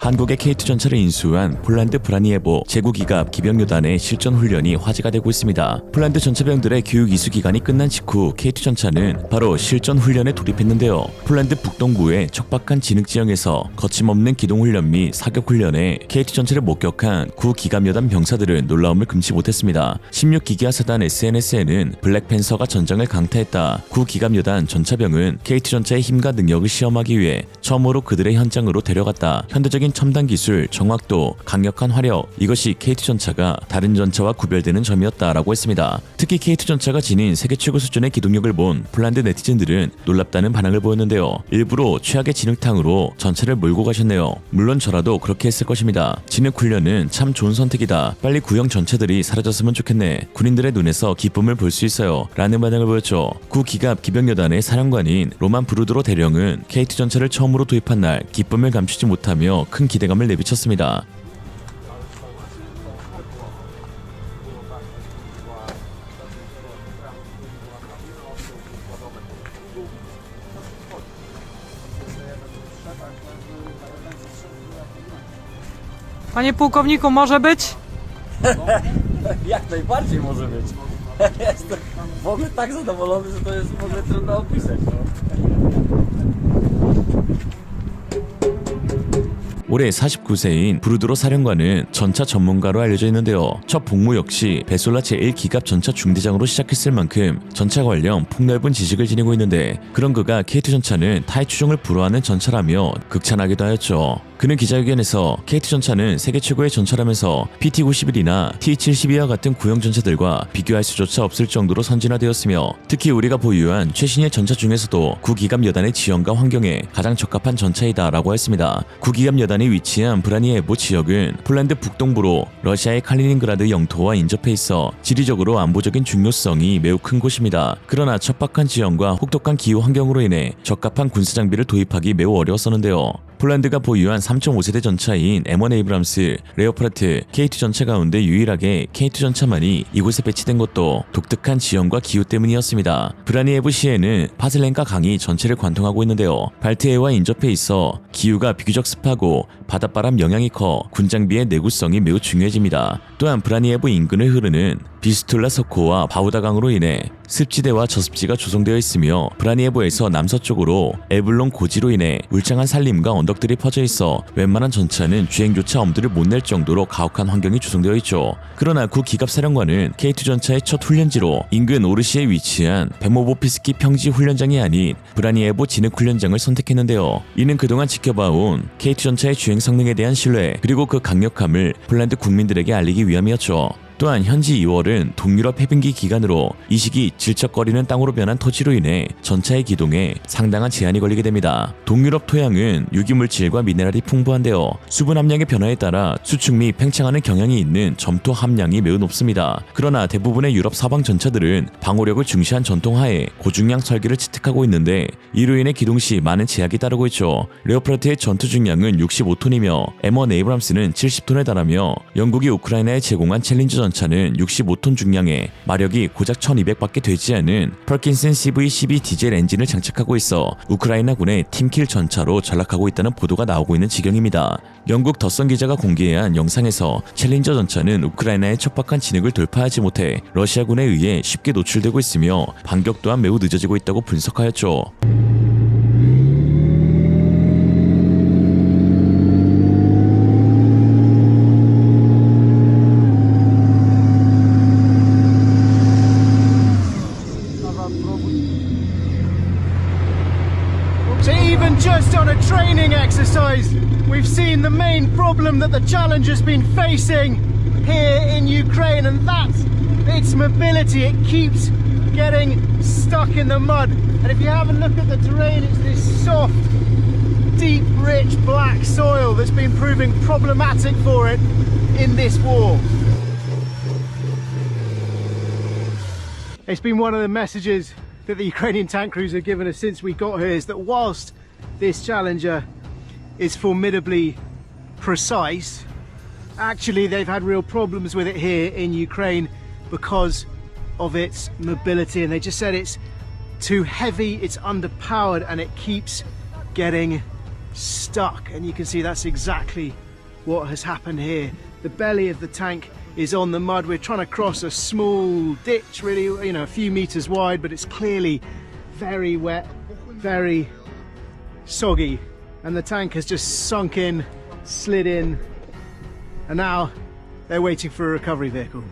한국의 K2 전차를 인수한 폴란드 브라니에보 제9기갑 기병旅단의 실전 훈련이 화제가 되고 있습니다. 폴란드 전차병들의 교육 이수 기간이 끝난 직후 K2 전차는 바로 실전 훈련에 돌입했는데요. 폴란드 북동부의 척박한 진흙 지형에서 거침없는 기동 훈련 및 사격 훈련에 K2 전차를 목격한 구 기갑여단 병사들은 놀라움을 금치 못했습니다. 16기계화 사단 SNS에는 블랙팬서가 전장을 강타했다. 구 기갑여단 전차병은 K2 전차의 힘과 능력을 시험하기 위해 처음으로 그들의 현장으로 데려갔다. 현대적인 첨단 기술, 정확도, 강력한 화력, 이것이 K2 전차가 다른 전차와 구별되는 점이었다라고 했습니다. 특히 K2 전차가 지닌 세계 최고 수준의 기동력을 본 폴란드 네티즌들은 놀랍다는 반응을 보였는데요. 일부러 최악의 진흙탕으로 전차를 몰고 가셨네요. 물론 저라도 그렇게 했을 것입니다. 진흙 훈련은 참 좋은 선택이다. 빨리 구형 전차들이 사라졌으면 좋겠네. 군인들의 눈에서 기쁨을 볼 수 있어요. 라는 반응을 보였죠. 구 기갑 기병여단의 사령관인 로만 브루드로 대령은 K2 전차를 처음으로 도입한 날 기쁨을 감추지 못하며 큰 기대감을 내비쳤습니다. Panie pułkowniku, może być? Jak najbardziej może być. Jestem w ogóle tak zadowolony, że to jest w ogóle trudno opisać. 올해 49세인 브루드로 사령관은 전차 전문가로 알려져 있는데요. 첫 복무 역시 베솔라 제1기갑 전차 중대장으로 시작했을 만큼 전차 관련 폭넓은 지식을 지니고 있는데, 그런 그가 K2 전차는 타의 추종을 불허하는 전차라며 극찬하기도 하였죠. 그는 기자회견에서 K2 전차는 세계 최고의 전차라면서 PT-51이나 T-72와 같은 구형 전차들과 비교할 수조차 없을 정도로 선진화되었으며, 특히 우리가 보유한 최신의 전차 중에서도 구기갑 여단의 지형과 환경에 가장 적합한 전차이다라고 했습니다. 구기갑 여단이 위치한 브라니에보 지역은 폴란드 북동부로 러시아의 칼리닝그라드 영토와 인접해 있어 지리적으로 안보적인 중요성이 매우 큰 곳입니다. 그러나 척박한 지형과 혹독한 기후 환경으로 인해 적합한 군사 장비를 도입하기 매우 어려웠었는데요. 폴란드가 보유한 3.5세대 전차인 M1 에이브람스, 레오파르트, K2 전차 가운데 유일하게 K2 전차만이 이곳에 배치된 것도 독특한 지형과 기후 때문이었습니다. 브라니에브 시에는 파슬렌카 강이 전체를 관통하고 있는데요. 발트해와 인접해 있어 기후가 비교적 습하고 바닷바람 영향이 커 군장비의 내구성이 매우 중요해집니다. 또한 브라니에브 인근을 흐르는 비스툴라 서코와 바우다강으로 인해 습지대와 저습지가 조성되어 있으며, 브라니에보에서 남서쪽으로 에블론 고지로 인해 울창한 산림과 언덕들이 퍼져 있어 웬만한 전차는 주행조차 엄두를 못 낼 정도로 가혹한 환경이 조성되어 있죠. 그러나 구 기갑 사령관은 K2 전차의 첫 훈련지로 인근 오르시에 위치한 베모보피스키 평지 훈련장이 아닌 브라니에보 진흙 훈련장을 선택했는데요. 이는 그동안 지켜봐온 K2 전차의 주행 성능에 대한 신뢰, 그리고 그 강력함을 폴란드 국민들에게 알리기 위함이었죠. 또한 현지 2월은 동유럽 해빙기 기간으로 이 시기 질척거리는 땅으로 변한 토지로 인해 전차의 기동에 상당한 제한이 걸리게 됩니다. 동유럽 토양은 유기물질과 미네랄이 풍부한데요. 수분 함량의 변화에 따라 수축 및 팽창하는 경향이 있는 점토 함량이 매우 높습니다. 그러나 대부분의 유럽 사방 전차들은 방호력을 중시한 전통하에 고중량 설계를 채택하고 있는데, 이로 인해 기동 시 많은 제약이 따르고 있죠. 레오파르트의 전투 중량은 65톤이며 M1 에이브람스는 70톤에 달하며, 영국이 우크라이나에 제공한 챌린저 전차는 65톤 중량에 마력이 고작 1200밖에 되지 않은 퍼킨슨 CV-12 디젤 엔진을 장착하고 있어 우크라이나군의 팀킬 전차로 전락하고 있다는 보도가 나오고 있는 지경입니다. 영국 더선 기자가 공개한 영상에서 챌린저 전차는 우크라이나의 척박한 진흙을 돌파하지 못해 러시아군에 의해 쉽게 노출되고 있으며 반격 또한 매우 늦어지고 있다고 분석하였죠. So even just on a training exercise, we've seen the main problem that the Challenger's been facing here in Ukraine, and that's its mobility. It keeps getting stuck in the mud. And if you have a look at the terrain, it's this soft, deep, rich black soil that's been proving problematic for it in this war. It's been one of the messages that the Ukrainian tank crews have given us since we got here, is that whilst this Challenger is formidably precise, actually they've had real problems with it here in Ukraine because of its mobility, and they just said it's too heavy, it's underpowered, and it keeps getting stuck. And you can see that's exactly what has happened here. The belly of the tank is on the mud. We're trying to cross a small ditch, really, you know, a few meters wide, but it's clearly very wet, very soggy, and the tank has just sunk in, slid in, and now they're waiting for a recovery vehicle.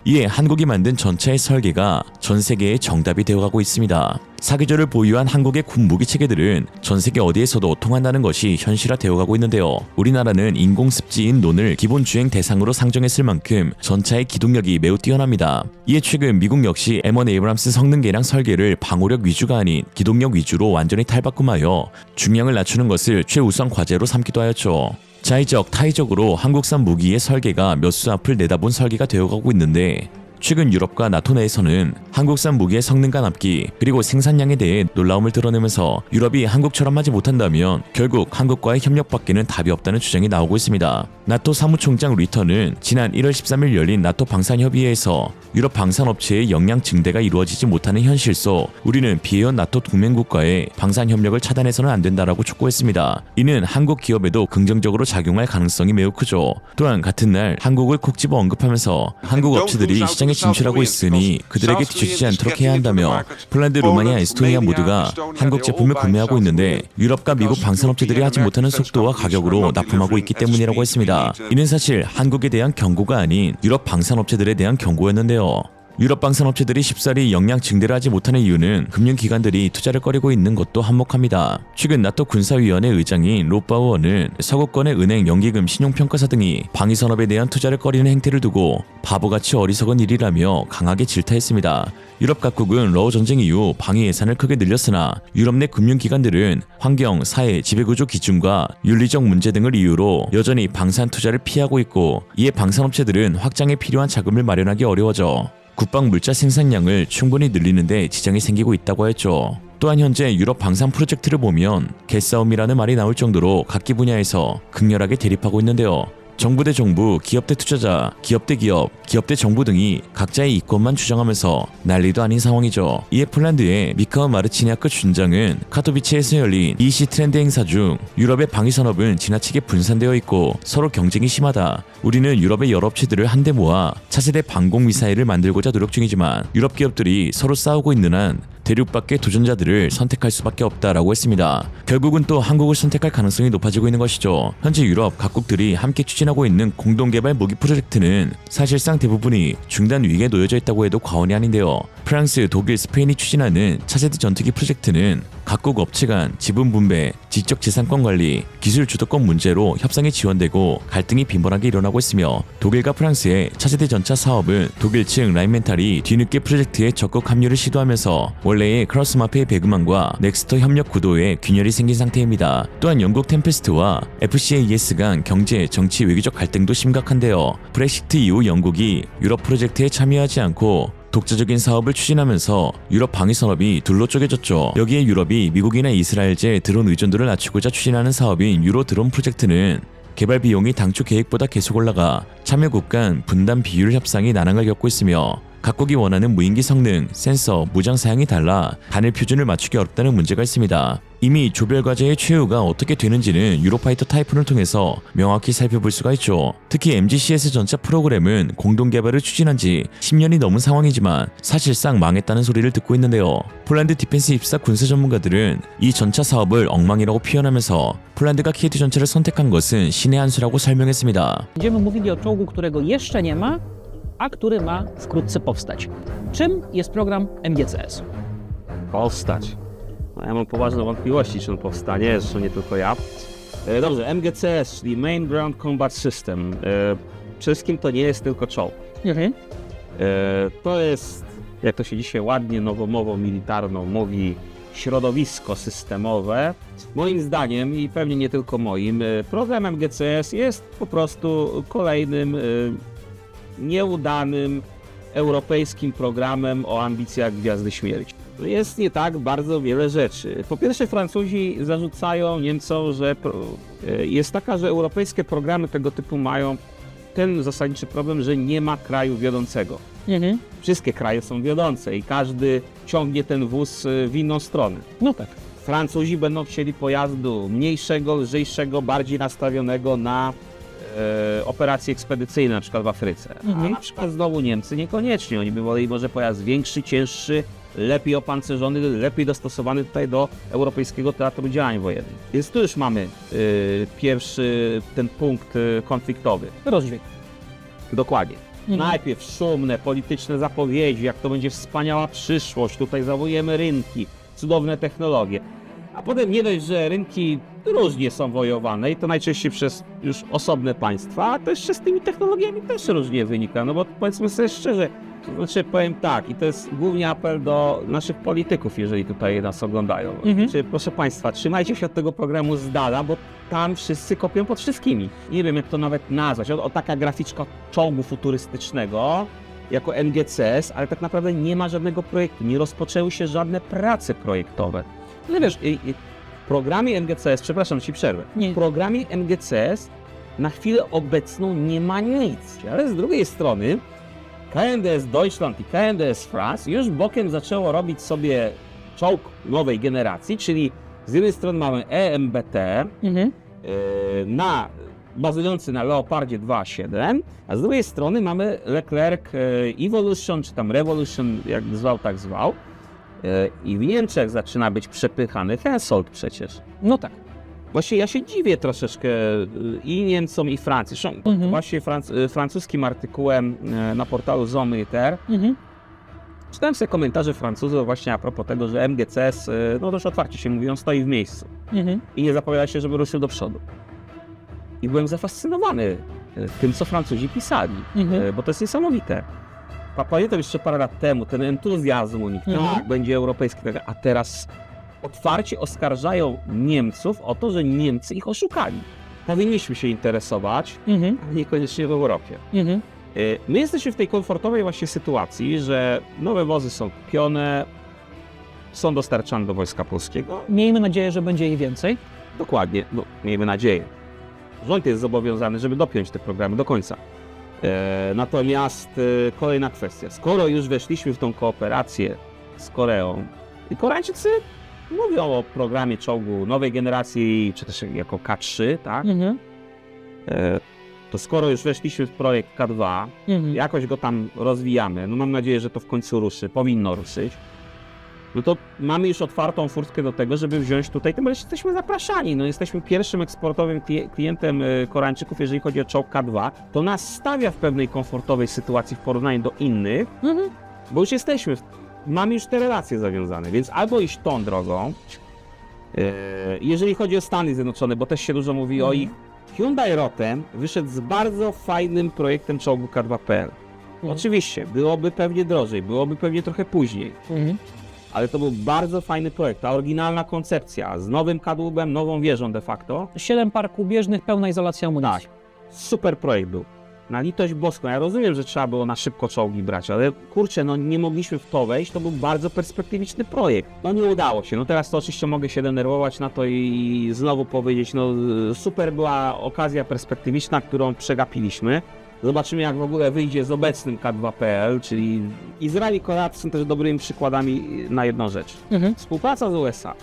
이에 한국이 만든 전차의 설계가 전 세계의 정답이 되어가고 있습니다. 사계절을 보유한 한국의 군무기 체계들은 전 세계 어디에서도 통한다는 것이 현실화되어가고 있는데요. 우리나라는 인공습지인 논을 기본 주행 대상으로 상정했을 만큼 전차의 기동력이 매우 뛰어납니다. 이에 최근 미국 역시 M1 에이브람스 성능 개량 설계를 방호력 위주가 아닌 기동력 위주로 완전히 탈바꿈하여 중량을 낮추는 것을 최우선 과제로 삼기도 하였죠. 자의적, 타의적으로 한국산 무기의 설계가 몇 수 앞을 내다본 설계가 되어가고 있는데, 최근 유럽과 나토 내에서는 한국산 무기의 성능과 납기 그리고 생산량에 대해 놀라움을 드러내면서 유럽이 한국처럼 하지 못한다면 결국 한국과의 협력밖에는 답이 없다는 주장이 나오고 있습니다. 나토 사무총장 리터는 지난 1월 13일 열린 나토 방산협의회에서 유럽 방산업체의 역량 증대가 이루어지지 못하는 현실 속 우리는 비해온 나토 동맹국과의 방산협력을 차단해서는 안 된다라고 촉구했습니다. 이는 한국 기업에도 긍정적으로 작용할 가능성이 매우 크죠. 또한 같은 날 한국을 콕 집어 언급하면서 한국 업체들이 시장에 진출하고 있으니 그들에게 뒤처지지 않도록 해야 한다며 폴란드, 루마니아, 에스토니아 모두가 한국 제품을 구매하고 있는데 유럽과 미국 방산업체들이 하지 못하는 속도와 가격으로 납품하고 있기 때문이라고 했습니다. 이는 사실 한국에 대한 경고가 아닌 유럽 방산업체들에 대한 경고였는데요. 유럽 방산업체들이 쉽사리 역량 증대를 하지 못하는 이유는 금융기관들이 투자를 꺼리고 있는 것도 한몫합니다. 최근 나토 군사위원회 의장인 롯바우어는 서구권의 은행, 연기금, 신용평가사 등이 방위산업에 대한 투자를 꺼리는 행태를 두고 바보같이 어리석은 일이라며 강하게 질타했습니다. 유럽 각국은 러우 전쟁 이후 방위 예산을 크게 늘렸으나 유럽 내 금융기관들은 환경, 사회, 지배구조 기준과 윤리적 문제 등을 이유로 여전히 방산 투자를 피하고 있고, 이에 방산업체들은 확장에 필요한 자금을 마련하기 어려워져 국방 물자 생산량을 충분히 늘리는데 지장이 생기고 있다고 했죠. 또한 현재 유럽 방산 프로젝트를 보면 개싸움이라는 말이 나올 정도로 각기 분야에서 극렬하게 대립하고 있는데요. 정부 대 정부, 기업 대 투자자, 기업 대 기업, 기업 대 정부 등이 각자의 이권만 주장하면서 난리도 아닌 상황이죠. 이에 폴란드의 미카오 마르치니아크 준장은 카토비체에서 열린 EC 트렌드 행사 중 유럽의 방위산업은 지나치게 분산되어 있고 서로 경쟁이 심하다. 우리는 유럽의 여러 업체들을 한데 모아 차세대 방공 미사일을 만들고자 노력 중이지만 유럽 기업들이 서로 싸우고 있는 한 대륙 밖의 도전자들을 선택할 수밖에 없다라고 했습니다. 결국은 또 한국을 선택할 가능성이 높아지고 있는 것이죠. 현재 유럽 각국들이 함께 추진하고 있는 공동개발 무기 프로젝트는 사실상 대부분이 중단 위기에 놓여져 있다고 해도 과언이 아닌데요. 프랑스, 독일, 스페인이 추진하는 차세대 전투기 프로젝트는 각국 업체 간 지분 분배, 지적 재산권 관리, 기술 주도권 문제로 협상이 지연되고 갈등이 빈번하게 일어나고 있으며, 독일과 프랑스의 차세대 전차 사업은 독일 측 라인멘탈이 뒤늦게 프로젝트에 적극 합류를 시도하면서 원래의 크로스마페의 배그만과 넥스터 협력 구도에 균열이 생긴 상태입니다. 또한 영국 템페스트와 FCAES 간 경제, 정치, 외교적 갈등도 심각한데요. 브렉시트 이후 영국이 유럽 프로젝트에 참여하지 않고 독자적인 사업을 추진하면서 유럽 방위산업이 둘로 쪼개졌죠. 여기에 유럽이 미국이나 이스라엘제 드론 의존도를 낮추고자 추진하는 사업인 유로 드론 프로젝트는 개발 비용이 당초 계획보다 계속 올라가 참여국 간 분담 비율 협상이 난항을 겪고 있으며, 각국이 원하는 무인기 성능, 센서, 무장 사양이 달라 단일 표준을 맞추기 어렵다는 문제가 있습니다. 이미 조별 과제의 최후가 어떻게 되는지는 유로파이터 타이푼을 통해서 명확히 살펴볼 수가 있죠. 특히 MGCS 전차 프로그램은 공동 개발을 추진한 지 10년이 넘은 상황이지만 사실상 망했다는 소리를 듣고 있는데요. 폴란드 디펜스 입사 군사 전문가들은 이 전차 사업을 엉망이라고 표현하면서 폴란드가 K2 전차를 선택한 것은 신의 한 수라고 설명했습니다. Będziemy mówili o czołgu, którego jeszcze nie ma, a który ma wkrótce powstać. Czym jest program MGCS? Powstać. No, ja mam poważne wątpliwości, czy on powstanie, zresztą nie tylko ja. Dobrze, MGCS, czyli Main Ground Combat System. Przede wszystkim to nie jest tylko czołg. To jest, jak to się dzisiaj ładnie nowomową militarną mówi, środowisko systemowe. Moim zdaniem, i pewnie nie tylko moim, program MGCS jest po prostu kolejnym nieudanym europejskim programem o ambicjach Gwiazdy Śmierci. Jest nie tak bardzo wiele rzeczy. Po pierwsze, Francuzi zarzucają Niemcom, że jest taka, że europejskie programy tego typu mają ten zasadniczy problem, że nie ma kraju wiodącego. Wszystkie kraje są wiodące i każdy ciągnie ten wóz w inną stronę. No tak. Francuzi będą chcieli pojazdu mniejszego, lżejszego, bardziej nastawionego na operacje ekspedycyjne, na przykład w Afryce. A na przykład znowu Niemcy niekoniecznie. Oni by woleli może pojazd większy, cięższy, lepiej opancerzony, lepiej dostosowany tutaj do europejskiego teatru działań wojennych. Więc tu już mamy pierwszy ten punkt konfliktowy. Rozdźwięk. Dokładnie. Najpierw szumne, polityczne zapowiedzi, jak to będzie wspaniała przyszłość, tutaj zawojemy rynki, cudowne technologie. A potem nie dość, że rynki różnie są wojowane i to najczęściej przez już osobne państwa, a to jeszcze z tymi technologiami też różnie wynika, no bo powiedzmy sobie szczerze, to znaczy powiem tak, i to jest głównie apel do naszych polityków, jeżeli tutaj nas oglądają. Znaczy, proszę Państwa, trzymajcie się od tego programu z dala, bo tam wszyscy kopią pod wszystkimi. Nie wiem, jak to nawet nazwać. O taka graficzka czołgu futurystycznego, jako NGCS, ale tak naprawdę nie ma żadnego projektu, nie rozpoczęły się żadne prace projektowe. No wiesz, w programie NGCS, przepraszam, ci przerwę, Nie. w programie NGCS na chwilę obecną nie ma nic, ale z drugiej strony KNDS Deutschland i KNDS France już bokiem zaczęło robić sobie czołg nowej generacji, czyli z jednej strony mamy EMBT, bazujący na Leopardzie 2.7, a z drugiej strony mamy Leclerc Evolution, czy tam Revolution, jak zwał, tak zwał. I w Niemczech zaczyna być przepychany Hensoldt przecież. No tak. Właśnie ja się dziwię troszeczkę i Niemcom, i Francji. Zresztą właśnie francuskim artykułem na portalu Zoomiter czytałem sobie komentarze Francuzów właśnie a propos tego, że MGCS, no też otwarcie się mówi, on stoi w miejscu i nie zapowiada się, żeby ruszył do przodu. I byłem zafascynowany tym, co Francuzi pisali, bo to jest niesamowite. Pamiętam jeszcze parę lat temu ten entuzjazm u nich, tak, będzie europejski, a teraz otwarcie oskarżają Niemców o to, że Niemcy ich oszukali. Powinniśmy się interesować, ale niekoniecznie w Europie. My jesteśmy w tej komfortowej właśnie sytuacji, że nowe wozy są kupione, są dostarczane do Wojska Polskiego. Miejmy nadzieję, że będzie ich więcej. Dokładnie, no, miejmy nadzieję. Rząd jest zobowiązany, żeby dopiąć te programy do końca. Natomiast kolejna kwestia. Skoro już weszliśmy w tą kooperację z Koreą i Koreańczycy mówią o programie czołgu nowej generacji, czy też jako K3, tak? To skoro już weszliśmy w projekt K2, jakoś go tam rozwijamy, no mam nadzieję, że to w końcu ruszy, powinno ruszyć, no to mamy już otwartą furtkę do tego, żeby wziąć tutaj, tym bardziej jesteśmy zapraszani, no jesteśmy pierwszym eksportowym klientem Koreańczyków, jeżeli chodzi o czołg K2, to nas stawia w pewnej komfortowej sytuacji w porównaniu do innych, bo już jesteśmy, mamy już te relacje zawiązane, więc albo iść tą drogą, jeżeli chodzi o Stany Zjednoczone, bo też się dużo mówi o ich, Hyundai Rotem wyszedł z bardzo fajnym projektem czołgu K2.pl. Oczywiście, byłoby pewnie drożej, byłoby pewnie trochę później, ale to był bardzo fajny projekt, ta oryginalna koncepcja, z nowym kadłubem, nową wieżą de facto. 7 par kubieżnych, pełna izolacja amunicji. Tak, super projekt był. Na litość boską, ja rozumiem, że trzeba było na szybko czołgi brać, ale kurczę, no nie mogliśmy w to wejść, to był bardzo perspektywiczny projekt. No nie udało się, no teraz to oczywiście mogę się denerwować na to i znowu powiedzieć, no super była okazja perspektywiczna, którą przegapiliśmy. Zobaczymy, jak w ogóle wyjdzie z obecnym K2.pl, czyli Izrael i Korea są też dobrymi przykładami na jedną rzecz. Współpraca z USA,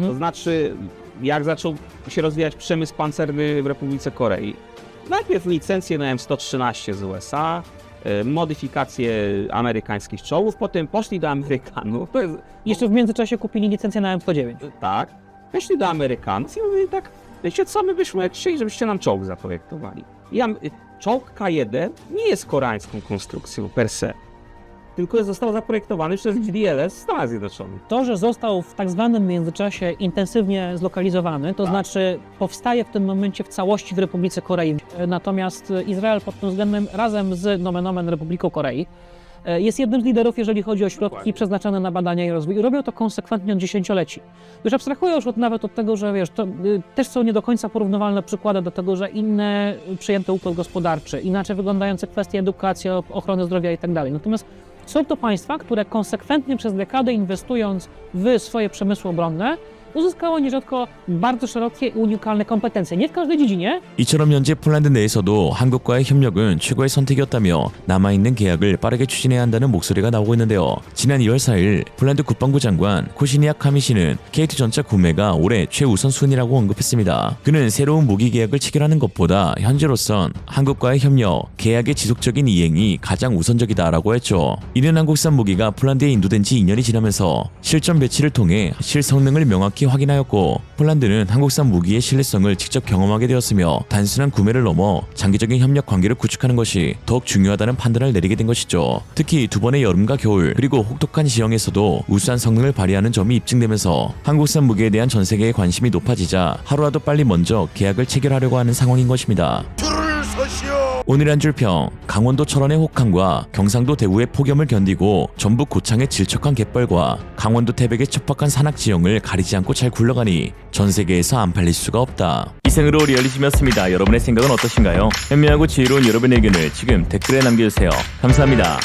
to znaczy jak zaczął się rozwijać przemysł pancerny w Republice Korei. Najpierw licencje na M113 z USA, modyfikacje amerykańskich czołgów, potem poszli do Amerykanów. To jest, Jeszcze w międzyczasie kupili licencję na M109. tak, poszli do Amerykanów i mówili tak, wiecie co, my byśmy chcieli, żebyście nam czołg zaprojektowali. Czołg K1 nie jest koreańską konstrukcją per se, tylko został zaprojektowany przez GDLS Stanów Zjednoczonych. To, że został w tak zwanym międzyczasie intensywnie zlokalizowany, to znaczy powstaje w tym momencie w całości w Republice Korei. Natomiast Izrael pod tym względem razem z nomen omen Republiką Korei jest jednym z liderów, jeżeli chodzi o środki przeznaczone na badania i rozwój. Robią to konsekwentnie od dziesięcioleci. Już abstrahuję już nawet od tego, że wiesz, to też są nie do końca porównywalne przykłady do tego, że inne przyjęty układ gospodarczy, inaczej wyglądające kwestie edukacji, ochrony zdrowia i tak dalej. Natomiast Są to państwa, które konsekwentnie przez dekadę inwestując w swoje przemysły obronne, uzyskało nierzadko bardzo szerokie i unikalne kompetencje. Nie w każdej dziedzinie, 이처럼 현재 폴란드 내에서도 한국과의 협력은 최고의 선택이었다며 남아있는 계약을 빠르게 추진해야 한다는 목소리가 나오고 있는데요. 지난 2월 4일 폴란드 국방부 장관 코시니악 카미시는 K2 전차 구매가 올해 최우선 순위라고 언급했습니다. 그는 새로운 무기 계약을 체결하는 것보다 현재로선 한국과의 협력, 계약의 지속적인 이행이 가장 우선적이다라고 했죠. 이는 한국산 무기가 폴란드에 인도된 지 2년이 지나면서 실전 배치를 통해 실성능을 명확히 확인하였고 폴란드는 한국산 무기의 신뢰성을 직접 경험하게 되었으며 단순한 구매를 넘어 장기적인 협력 관계를 구축하는 것이 더욱 중요하다는 판단을 내리게 된 것이죠. 특히 두 번의 여름과 겨울 그리고 혹독한 지형에서도 우수한 성능을 발휘하는 점이 입증되면서 한국산 무기에 대한 전 세계의 관심이 높아지자 하루라도 빨리 먼저 계약을 체결하려고 하는 상황인 것입니다. 오늘의 한 줄 평, 강원도 철원의 혹한과 경상도 대구의 폭염을 견디고 전북 고창의 질척한 갯벌과 강원도 태백의 척박한 산악 지형을 가리지 않고 잘 굴러가니 전 세계에서 안 팔릴 수가 없다. 이생으로 리얼리즘이었습니다. 여러분의 생각은 어떠신가요? 현명하고 지혜로운 여러분의 의견을 지금 댓글에 남겨주세요. 감사합니다.